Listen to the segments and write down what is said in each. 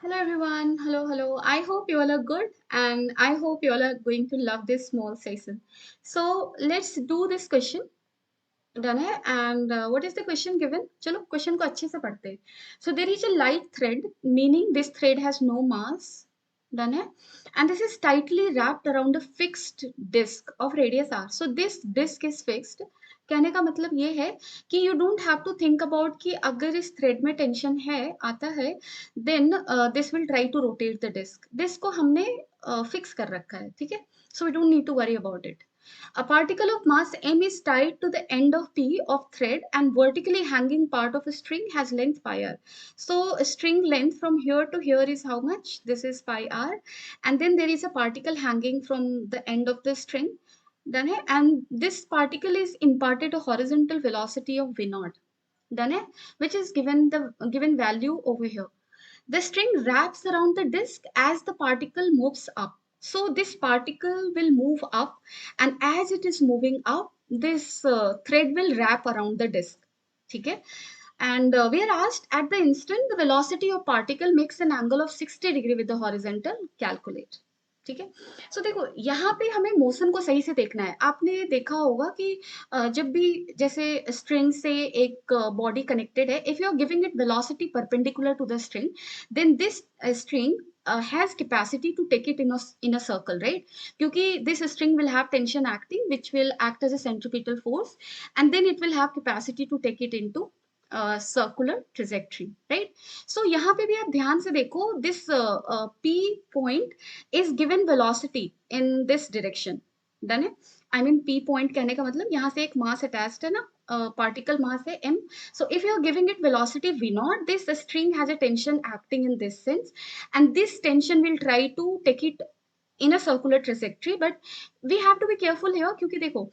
Hello everyone. Hello. I hope you all are good and I hope you all are going to love this small session. So let's do this question. Done है and what is the question given? चलो question को अच्छे से पढ़ते हैं. So there is a light thread, meaning this thread has no mass. Done है and this is tightly wrapped around a fixed disk of radius r. So this disk is fixed. कहने का मतलब ये है कि you don't have to think about कि अगर इस thread में tension है आता है then this will try to rotate the disk. Disk को हमने fix कर रखा है, ठीक है? So we don't need to worry about it. A particle of mass m is tied to the end of p of thread and vertically hanging part of a string has length pi r. So string length from here to here is how much? This is pi r. And then there is a particle hanging from the end of the string. Done hai? And this particle is imparted a horizontal velocity of v naught. Done hai? Which is given the given value over here. The string wraps around the disk as the particle moves up. So this particle will move up, and as it is moving up, this thread will wrap around the disk. Okay? And we are asked at the instant the velocity of particle makes an angle of 60 degree with the horizontal. Calculate. ठीक है. सो देखो यहाँ पे हमें motion को सही से देखना है. आपने देखा होगा कि जब भी जैसे स्ट्रिंग से एक बॉडी कनेक्टेड है, if you are giving it velocity perpendicular to the string, then this string has capacity to take it in a circle, right? क्योंकि this string will have tension acting which will act as a centripetal force, and then it will have capacity to take it into circular trajectory, right? So यहाँ पे भी आप ध्यान से देखो, this p point is given velocity in this direction. Done है. I mean P point कहने का मतलब यहाँ से एक मास अटैच्ड है ना, particle mass है m. So if you are giving it velocity v naught, this string has a tension acting in this sense, and this tension will try to take it in a circular trajectory. But we have to be careful here क्योंकि देखो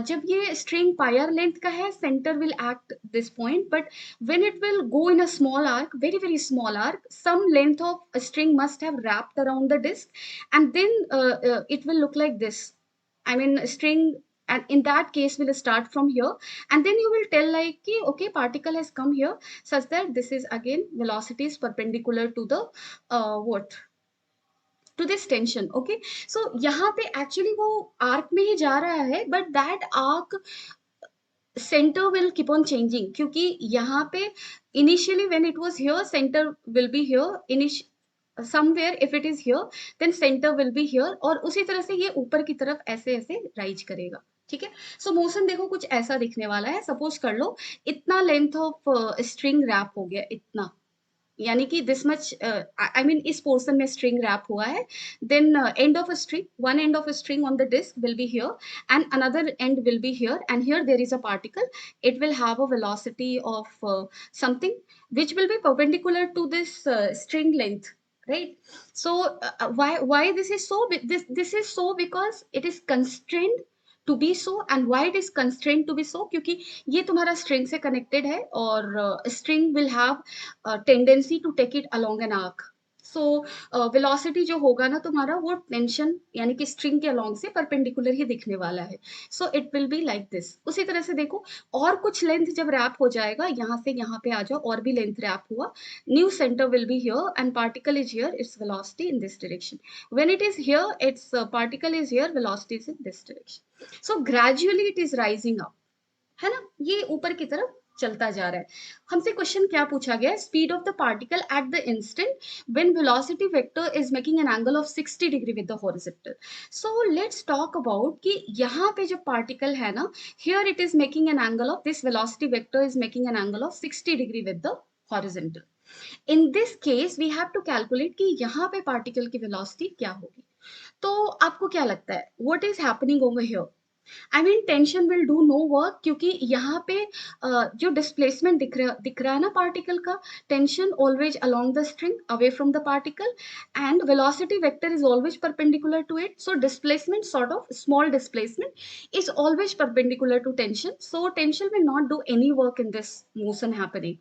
जब ये string pi r length का है, center will act this point, but when it will go in a small arc, very small arc, some length of a string must have wrapped around the disk, and then it will look like this. I mean, string, and in that case will start from here, and then you will tell like okay, particle has come here, such that this is again velocity is perpendicular to the what, to this tension. Okay, so यहाँ पे actually वो arc में ही जा रहा है, but that arc center will keep on changing क्योंकि यहाँ पे initially when it was here, center will be here, somewhere if it is here, then center will be here, और उसी तरह से ये ऊपर की तरफ ऐसे ऐसे राइज करेगा. ठीक है. सो मोशन देखो कुछ ऐसा दिखने वाला है. सपोज कर लो इतना लेंथ ऑफ स्ट्रिंग रैप हो गया, इतना, यानी कि दिस मच, आई मीन इस पोर्शन में स्ट्रिंग रैप हुआ है. Then end of a string, one end of a string on the disc will be here and another end will be here, and here there is a particle. It will have a velocity of something which will be perpendicular to this string length, right? So why this is so, this is so because it is constrained to be so. And why it is constrained to be so, क्योंकि ये तुम्हारा string से connected है, और string will have tendency to take it along an arc. So velocity जो होगा ना तुम्हारा, वो टेंशन यानी कि स्ट्रिंग के अलोंग से परपेंडिकुलर ही दिखने वाला है. So it will be like this. उसी तरह से देखो और कुछ लेंथ जब रैप हो जाएगा, यहाँ से यहाँ पे आ जाओ, और भी लेंथ रैप हुआ, new centre will be here and particle is here, its velocity in this direction. When it is here, it's particle is here, velocity is in this direction. So gradually it is rising up, है ना, ये ऊपर की तरफ चलता जा रहा है. हमसे क्वेश्चन क्या पूछा गया है? Speed of the particle at the instant when velocity vector is making an angle of 60 degree with the horizontal. So let's talk about कि यहाँ पे जो पार्टिकल है ना, here it is making an angle of, this velocity vector is making an angle of 60 degree with the horizontal. In this case we have to calculate कि यहाँ पे particle की वेलोसिटी क्या होगी. तो आपको क्या लगता है what is happening over here? I mean tension will do no work, क्योंकि यहाँ पे जो डिस्प्लेसमेंट दिख रहा है ना पार्टिकल का, tension always along the string away from the particle, and velocity vector is always perpendicular to it. So displacement, sort of small displacement is always perpendicular to tension. So tension will not do any work in this motion happening.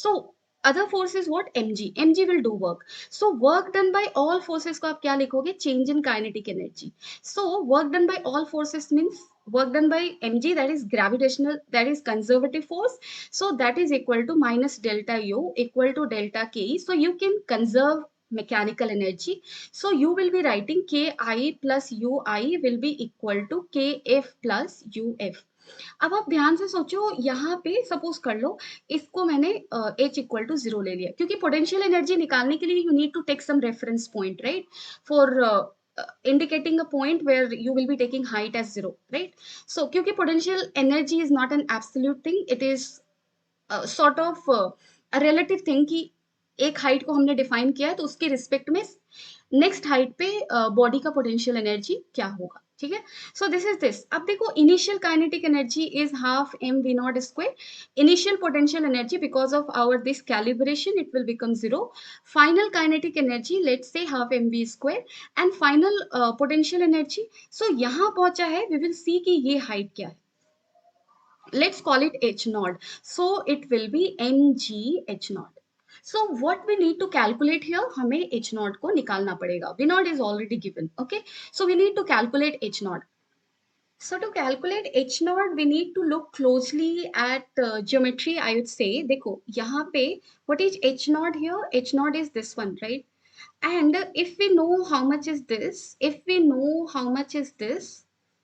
So other force is what? mg will do work. So work done by all forces को आप क्या लिखोगे? change in kinetic energy. So work done by all forces means work done by mg, that is gravitational, that is conservative force. So that is equal to minus delta u equal to delta k. So you can conserve mechanical energy. So you will be writing Ki plus Ui will be equal to Kf plus Uf. अब आप ध्यान से सोचो, यहाँ पे suppose कर लो इसको मैंने H इक्वल टू 0 ले लिया, क्योंकि पोटेंशियल एनर्जी निकालने के लिए you need to take some reference point, right, for indicating a point where you will be taking height as 0, right? So क्योंकि potential energy is not an absolute thing, it is sort of a relative thing कि एक height को हमने define किया है तो उसके respect में नेक्स्ट हाइट पे बॉडी का पोटेंशियल एनर्जी क्या होगा, ठीक है? So this is this. अब देखो, initial kinetic energy is half M V nought square. Initial potential energy because of our this calibration it will become 0. Final kinetic energy let's say half M V square and final potential energy. So यहाँ पहुंचा है, we will see कि ये height क्या है. Let's call it H naught. So it will be mg H naught. So what we need to calculate here, हमें H naught को निकालना पड़ेगा. V naught is already given. Okay. So we need to calculate H naught. So to calculate H naught, we need to look closely at geometry. I would say, देखो यहाँ पे what is H naught here? H naught is this one, right? And if we know how much is this, if we know how much is this,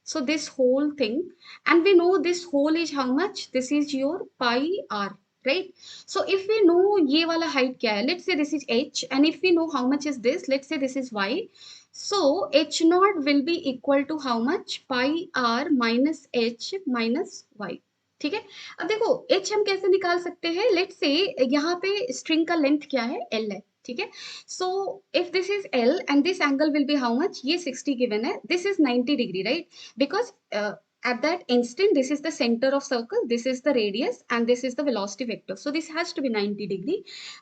so this whole thing, and we know this whole is how much, this is your pi r, right? So if we know ye wala height kya hai, let's say this is h, and if we know how much is this, let's say this is y, so h naught will be equal to how much, pi r minus h minus y. ठीक है? अब देखो h हम कैसे निकाल सकते हैं, let's say यहाँ पे स्ट्रिंग का लेंथ क्या है, l है, ठीक है? So if this is l and this angle will be how much, ये 60 गिवन है, this is 90 degree, right? Because at that instant this is the center of circle, this is the radius, and this is the velocity vector, so this has to be 90 degree.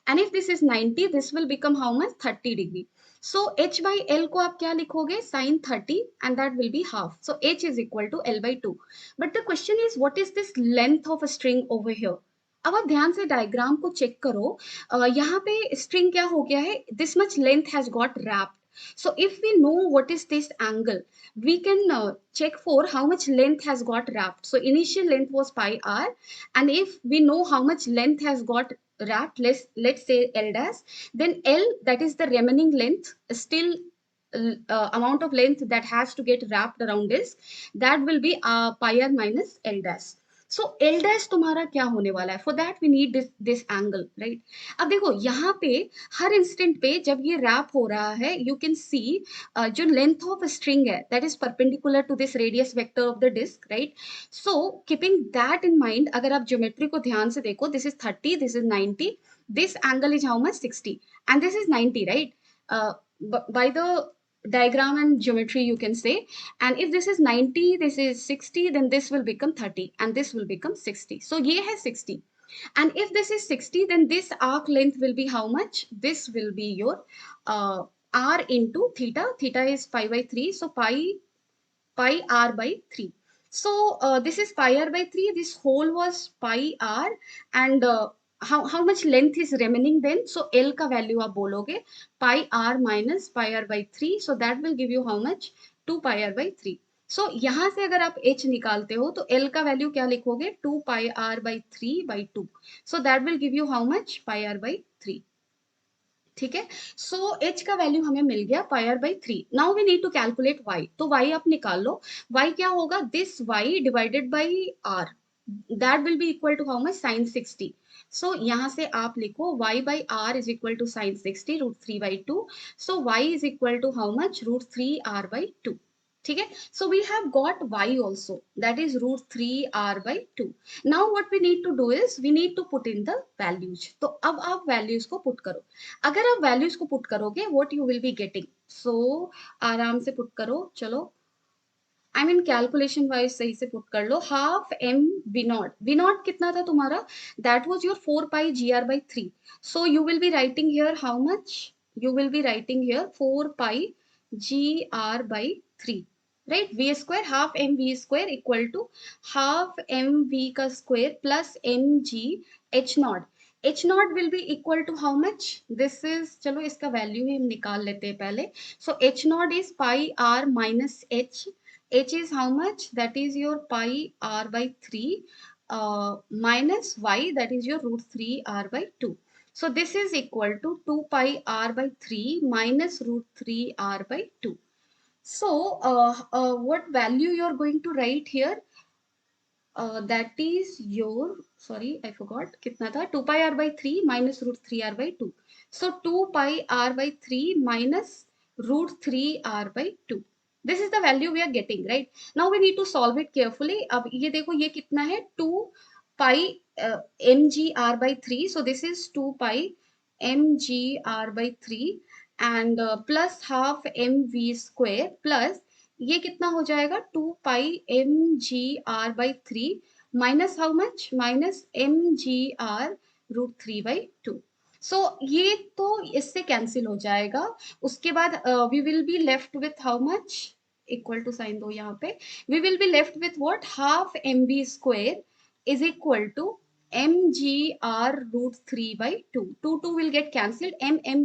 And if this is 90, this will become how much, 30 degree. So h by l को आप क्या लिखोगे, sin 30, and that will be half. So h is equal to l by 2. But the question is, what is this length of a string over here? अब आप ध्यान से diagram को check करो, यहाँ पे स्ट्रिंग क्या हो गया है, this much length has got wrapped. So if we know what is this angle, we can check for how much length has got wrapped. So initial length was pi r, and if we know how much length has got wrapped, let's say l dash, then l, that is the remaining length, still amount of length that has to get wrapped around this, that will be pi r minus l dash. So L dash तुम्हारा क्या होने वाला है, for that we need this angle, right? अब देखो यहाँ पे हर instant पे जब ये रैप हो रहा है, यू कैन सी जो लेंथ ऑफ स्ट्रिंग है that is perpendicular to this radius vector of the disc, right? So keeping that in mind, अगर आप ज्योमेट्री को ध्यान से देखो, this is 30, this is 90, this angle is how much, 60, and this is 90, right? By the diagram and geometry you can say, and if this is 90, this is 60, then this will become 30 and this will become 60. So ye hai 60, and if this is 60, then this arc length will be how much, this will be your r into theta. Theta is pi by 3, so pi r by 3. So this is pi r by 3, this whole was pi r, and how much length is remaining then? So l का value आप बोलोगे pi r minus pi r by 3, so that will give you how much, 2 pi r by 3. So यहाँ से अगर आप h निकालते हो तो l का वैल्यू क्या लिखोगे, 2 pi r by 3 by 2, so that will give you how much, pi r by 3. ठीक है? सो h का वैल्यू हमें मिल गया pi r by 3. Now we need to calculate y. तो y आप निकाल लो. y क्या होगा, this y divided by r, that will be equal to how much, sin 60. So यहाँ से आप लिखो y by r is equal to sin 60 root 3 by 2. So y is equal to how much, root 3 r by 2. ठीक है? So we have got y also, that is root 3 r by 2. Now what we need to do is we need to put in the values. तो अब आप values को put करो. अगर आप values को put करोगे, what you will be getting? So आराम से put करो, चलो. I mean कैलकुलेशन वाइज सही से पुट कर लो. Half M V nought, V nought कितना था तुम्हारा, that was your 4 pi G R by 3. So you will be writing here how much, you will be writing here 4 pi G R by 3, right? V square, half M V square equal to half M V का square plus M G H nought. H nought will be equal to how much, this is, चलो इसका value ही हम निकाल लेते हैं पहले. So H nought is pi R minus H. H is how much? That is your pi r by 3 minus y, that is your root 3 r by 2. So this is equal to 2 pi r by 3 minus root 3 r by 2. So what value you are going to write here? That is your, sorry, I forgot, kitna tha? 2 pi r by 3 minus root 3 r by 2. So 2 pi r by 3 minus root 3 r by 2. This is the value we are getting, right? Now we need to solve it carefully. अब ये देखो ये कितना है 2 pi mgr by 3. So this is 2 pi mgr by 3 and plus half mv square plus ये कितना हो जाएगा 2 pi M G R by 3 minus how much minus M G R root 3 by 2. So ये तो इससे कैंसिल हो जाएगा. उसके बाद we will be left with how much, equal to sign दो यहाँ पे, we will be left with what half M B square is equal to mgr root 3 by 2. 2 will get cancelled,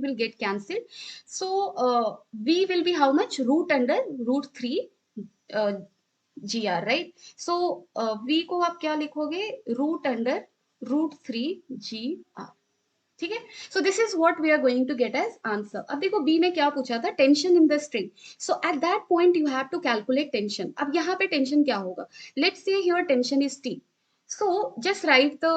will get cancelled. So v will be how much? Root under root 3 gr, right? So v को आप क्या लिखोगे? Root under root 3 gr. ठीक है. So this is what we are going to get as answer. अब देखो B में क्या पूछा था? Tension in the string. So at that point you have to calculate tension. अब यहाँ पे टेंशन क्या होगा? Let's say here tension is T. So just write the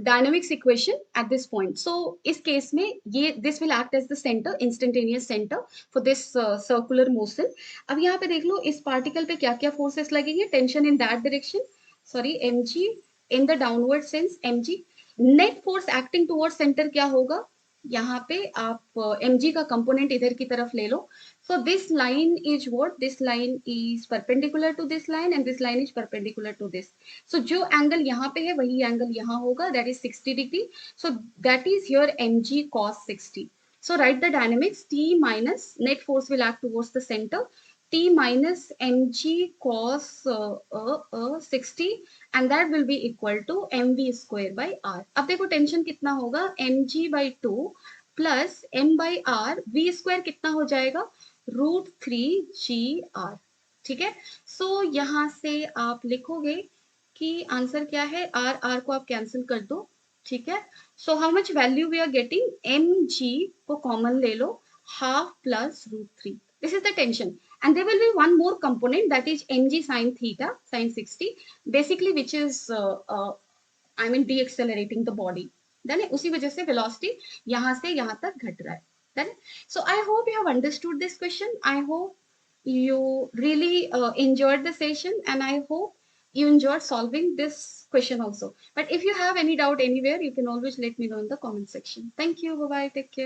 dynamics equation at this point. So इस केस में ये this will act as the center, instantaneous center for this circular motion. अब यहाँ पे देख लो इस पार्टिकल पे क्या क्या फोर्सेस लगेंगे? Tension in that direction, sorry mg, in the downward sense mg. Net force acting towards centre क्या होगा? यहाँ पे आप mg का कंपोनेंट इधर की तरफ ले लो. So this line is what? This line is perpendicular to this line and this line is perpendicular to this. So जो angle यहाँ पे है वही angle यहाँ होगा, that is 60 degree. So that is here mg cos 60. So write the dynamics. T minus net force will act towards the center. T minus mg cos 60 and that will be equal to mv square by r. अब देखो tension कितना होगा? mg by 2 plus m by r, v square कितना हो जाएगा? Root 3 g r. ठीक है. सो यहाँ से आप लिखोगे कि आंसर क्या है? आर आर को आप कैंसिल कर दो. ठीक है. So how much value we are getting? M G को कॉमन ले लो, half plus root 3. This is the tension. And there will be one more component, that is mg sin theta, sin 60, basically which is I mean deaccelerating the body. Then उसी वजह से velocity यहाँ से यहाँ तक घट रहा है. Then so I hope you have understood this question. I hope you really enjoyed the session and I hope you enjoyed solving this question also. But if you have any doubt anywhere, you can always let me know in the comment section. Thank you. Bye bye. Take care.